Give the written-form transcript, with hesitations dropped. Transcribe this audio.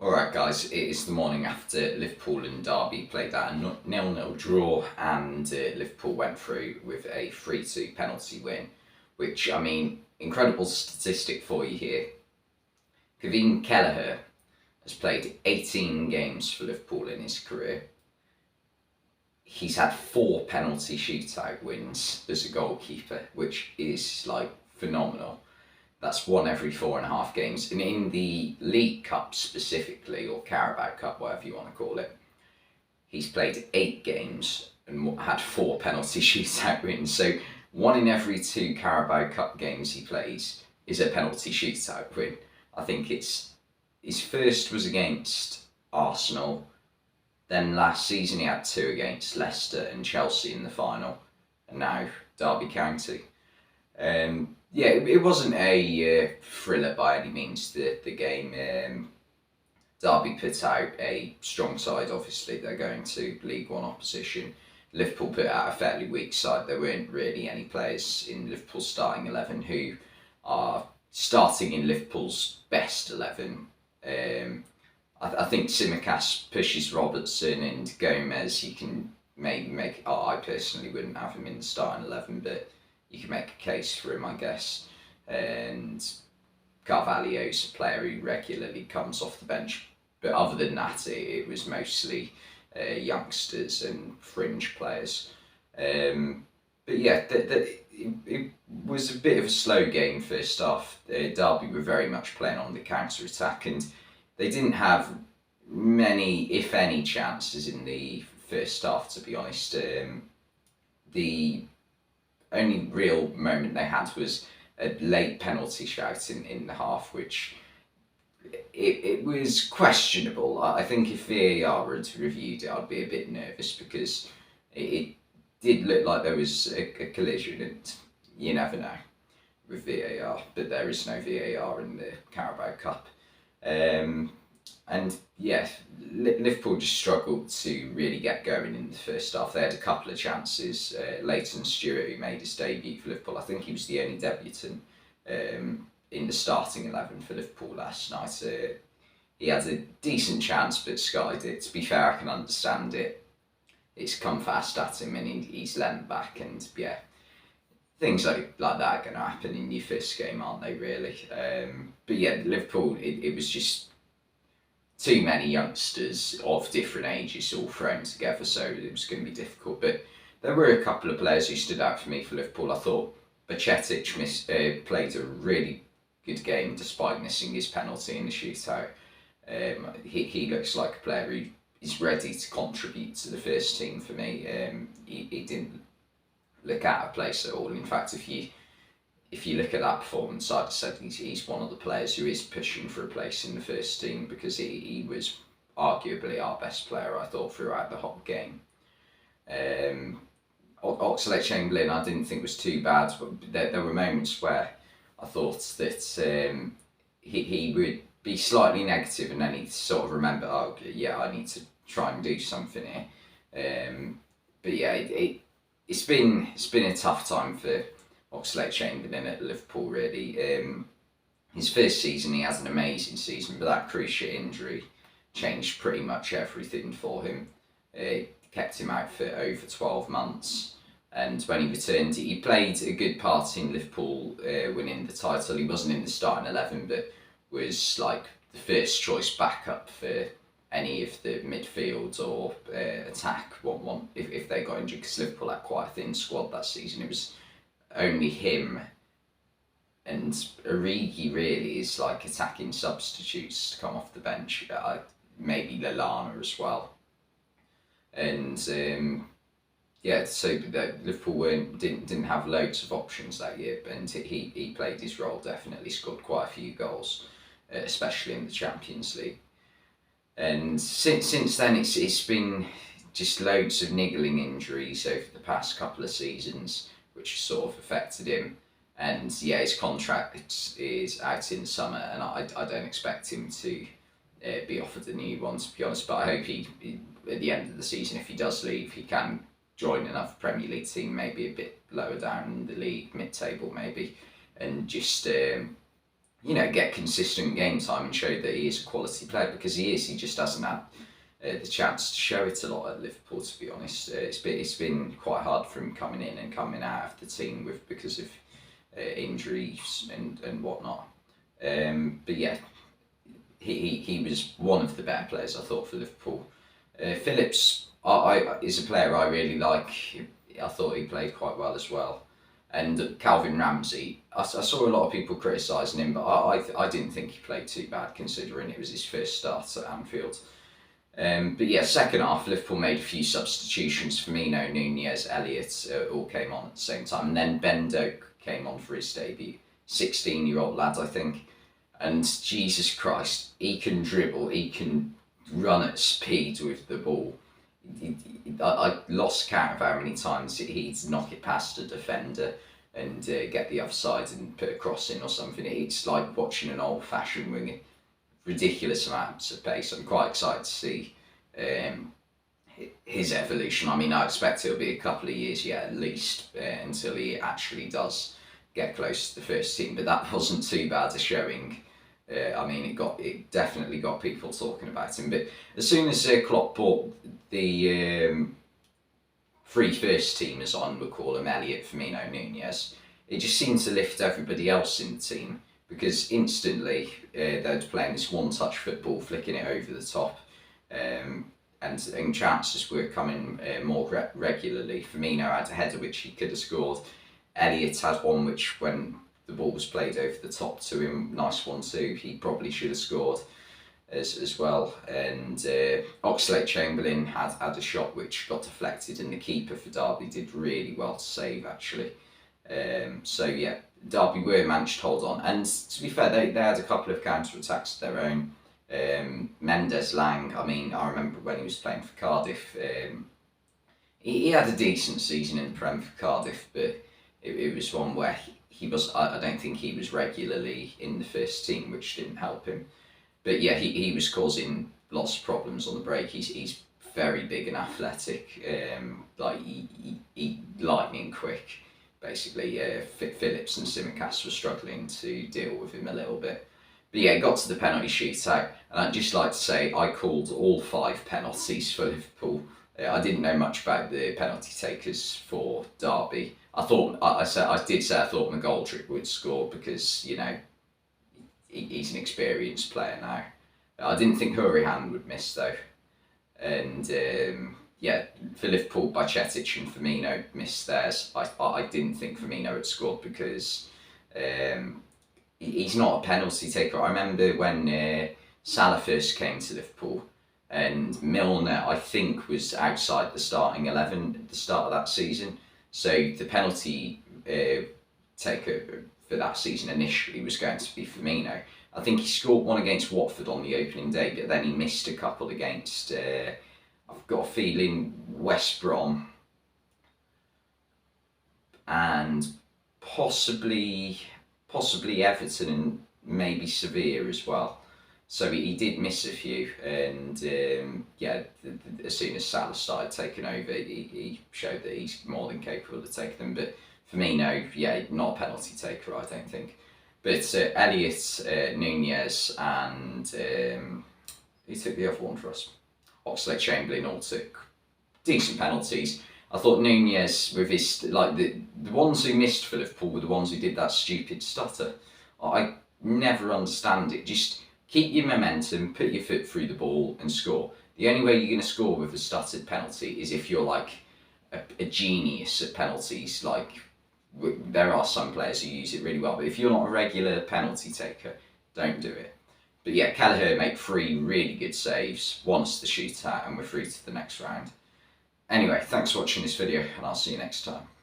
Alright guys, it is the morning after Liverpool and Derby played out a 0-0 draw, and Liverpool went through with a 3-2 penalty win, which, I mean, incredible statistic for you here. Kevin Kelleher has played 18 games for Liverpool in his career. He's had 4 penalty shootout wins as a goalkeeper, which is phenomenal. That's one every 4.5 games. And in the League Cup specifically, or Carabao Cup, whatever you want to call it, he's played 8 games and had 4 penalty shootout wins. So one in every 2 Carabao Cup games he plays is a penalty shootout win. I think his first was against Arsenal. Then last season he had 2 against Leicester and Chelsea in the final. And now Derby County. It wasn't a thriller by any means, the game. Derby put out a strong side, obviously. They're going to League One opposition. Liverpool put out a fairly weak side. There weren't really any players in Liverpool's starting 11 who are starting in Liverpool's best 11. I think Tsimikas pushes Robertson and Gomez. You can maybe make... I personally wouldn't have him in the starting 11, but you can make a case for him, I guess. And Carvalho's a player who regularly comes off the bench. But other than that, it was mostly youngsters and fringe players. But yeah, it was a bit of a slow game first half. Derby were very much playing on the counter-attack, and they didn't have many, if any, chances in the first half, to be honest. The only real moment they had was a late penalty shout in the half, which it was questionable. I think if VAR had reviewed it, I'd be a bit nervous, because it did look like there was a collision, and you never know with VAR, but there is no VAR in the Carabao Cup. And yeah, Liverpool just struggled to really get going in the first half. They had a couple of chances. Leighton Stewart, who made his debut for Liverpool, I think he was the only debutant in the starting 11 for Liverpool last night. He had a decent chance but skied it. To be fair, I can understand it. It's come fast at him and he's leant back, and yeah, things like that are going to happen in your first game, aren't they, really? But yeah, Liverpool, it was just too many youngsters of different ages all thrown together, so it was going to be difficult. But there were a couple of players who stood out for me for Liverpool. I thought Bajcetic played a really good game despite missing his penalty in the shootout. He looks like a player who is ready to contribute to the first team for me. He didn't look out of place at all. In fact, if you look at that performance, I'd said he's one of the players who is pushing for a place in the first team, because he was arguably our best player, I thought, throughout the whole game. Oxlade-Chamberlain I didn't think was too bad, but there were moments where I thought that he would be slightly negative, and then he'd sort of remember, oh yeah, I need to try and do something here. But yeah, it's been a tough time for Oxlade-Chamberlain at Liverpool, really. His first season, he has an amazing season, but that cruciate injury changed pretty much everything for him. Kept him out for over 12 months, and when he returned, he played a good part in Liverpool winning the title. He wasn't in the starting 11, but was like the first choice backup for any of the midfield or attack if they got injured, because Liverpool had quite a thin squad that season. It was only him and Origi really is like attacking substitutes to come off the bench. Maybe Lallana as well. And so Liverpool didn't have loads of options that year, and he played his role, definitely scored quite a few goals, especially in the Champions League. And since then it's been just loads of niggling injuries over the past couple of seasons, which sort of affected him. And yeah, his contract is out in the summer, and I don't expect him to be offered a new one, to be honest. But I hope he at the end of the season, if he does leave, he can join another Premier League team, maybe a bit lower down in the league, mid-table maybe, and just get consistent game time and show that he is a quality player, because he is. He just hasn't had the chance to show it a lot at Liverpool, to be honest. It's been quite hard for him coming in and coming out of the team because of injuries and whatnot. But yeah, he was one of the better players, I thought, for Liverpool. Phillips is a player I really like. I thought he played quite well as well. And Calvin Ramsey, I saw a lot of people criticising him, but I didn't think he played too bad, considering it was his first start at Anfield. But yeah, second half, Liverpool made a few substitutions. Firmino, Nunez, Elliott all came on at the same time. And then Ben Doak came on for his debut. 16-year-old lad, I think. And Jesus Christ, he can dribble, he can run at speed with the ball. I lost count of how many times he'd knock it past a defender and get the offside and put a cross in or something. It's like watching an old-fashioned winger. Ridiculous amounts of pace. I'm quite excited to see his evolution. I mean, I expect it'll be a couple of years yet at least until he actually does get close to the first team. But that wasn't too bad a showing. I mean, it definitely got people talking about him. But as soon as Klopp brought the three first teamers on, we'll call them Elliott, Firmino, Nunez, it just seemed to lift everybody else in the team, because instantly they're playing this one-touch football, flicking it over the top, and chances were coming more regularly. Firmino had a header which he could have scored. Elliott had one which, when the ball was played over the top to him, nice one too, he probably should have scored as well. And Oxlade-Chamberlain had a shot which got deflected, and the keeper for Derby did really well to save, actually. So yeah, Derby were managed to hold on, and to be fair, they had a couple of counter-attacks of their own. Mendes-Lang, I mean, I remember when he was playing for Cardiff, he had a decent season in the Prem for Cardiff, but it was one where he was, I don't think he was regularly in the first team, which didn't help him. But yeah, he was causing lots of problems on the break. He's very big and athletic, like he lightning quick, basically. Phillips and Tsimikas were struggling to deal with him a little bit. But yeah, it got to the penalty shootout, and I'd just like to say I called all 5 penalties for Liverpool. I didn't know much about the penalty takers for Derby. I did say I thought McGoldrick would score, because he's an experienced player now. I didn't think Hurahan would miss though, and yeah, for Liverpool, Bajcetic and Firmino missed theirs. I didn't think Firmino had scored, because he's not a penalty taker. I remember when Salah first came to Liverpool, and Milner, I think, was outside the starting 11 at the start of that season. So the penalty taker for that season initially was going to be Firmino. I think he scored one against Watford on the opening day, but then he missed a couple against, I've got a feeling, West Brom, and possibly Everton, and maybe Sevilla as well. So he did miss a few, and yeah, as soon as Salah started taking over, he showed that he's more than capable of taking them. But Firmino, yeah, not a penalty taker, I don't think. But Elliott, Nunez, and who took the other one for us? Oxlade-Chamberlain all took decent penalties. I thought Nunez, with his, the ones who missed for Liverpool were the ones who did that stupid stutter. I never understand it. Just keep your momentum, put your foot through the ball and score. The only way you're going to score with a stuttered penalty is if you're like a genius at penalties. Like, there are some players who use it really well, but if you're not a regular penalty taker, don't do it. But yeah, Kelleher made 3 really good saves, once the shootout, and we're through to the next round. Anyway, thanks for watching this video, and I'll see you next time.